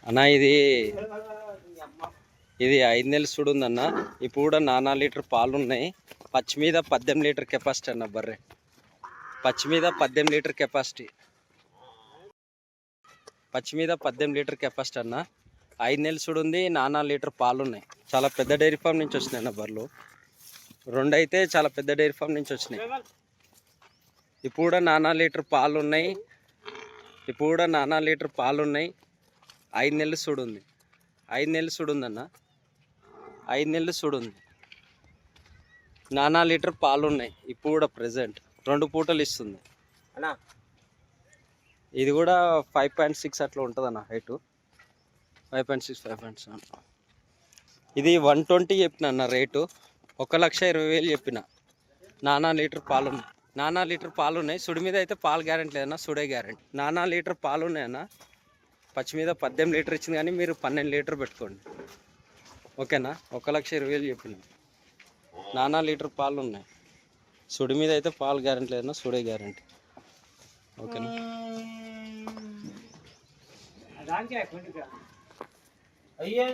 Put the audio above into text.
అన్న ఇది 5 నెలలు సుడు ఉందన్న. ఇప్పుడు కూడా 4 లీటర్ పాలు ఉన్నాయి. పచ్చి మీద 18 లీటర్ కెపాసిటీ అన్న. బర్రె పచ్చి మీద 18 లీటర్ కెపాసిటీ. పచ్చి మీద 18 లీటర్ కెపాసిటీ అన్న. 5 నెలలు సుడు ఉంది. 4 లీటర్ పాలు ఉన్నాయి. చాలా పెద్ద డైరీ ఫామ్ నుంచి వచ్చినాయి అన్న బర్రెలు. 2 అయితే చాలా పెద్ద డైరీ ఫామ్ నుంచి వచ్చినాయి. ఇప్పుడు కూడా 4 లీటర్ పాలు ఉన్నాయి. 5 నెలలు సుడు ఉంది. 5 నెలలు సుడు ఉందన్న. 5 నెలలు సుడు ఉంది. 4 లీటర్ పాలు ఉన్నాయి. ఇప్పుడు కూడా ప్రజెంట్ 2 పూటలు ఇస్తుంది అన్న. ఇది కూడా 5.6 అట్లా ఉంటుంది అన్న. హైట్ 5.6 5.7. ఇది 120 చెప్పిన అన్న రేటు. 1,20,000 చెప్పిన. 4 లీటర్ పాలు ఉన్నాయి. 4 లీటర్ పాలు ఉన్నాయి. సుడి మీద అయితే పాలు గ్యారెంటీ లేదన్న, సుడే గ్యారెంటీ. 4 లీటర్ పాలు ఉన్నాయన్న. పచ్చి మీద 18 లీటర్ ఇచ్చింది, కానీ మీరు 12 లీటర్ పెట్టుకోండి, ఓకేనా? 1,20,000 చెప్పిన. 4 లీటర్ పాలు ఉన్నాయి. సుడి మీద అయితే పాలు గ్యారెంటీ లేదన్నా, సుడే గ్యారెంటీ, ఓకేనా? అయ్యా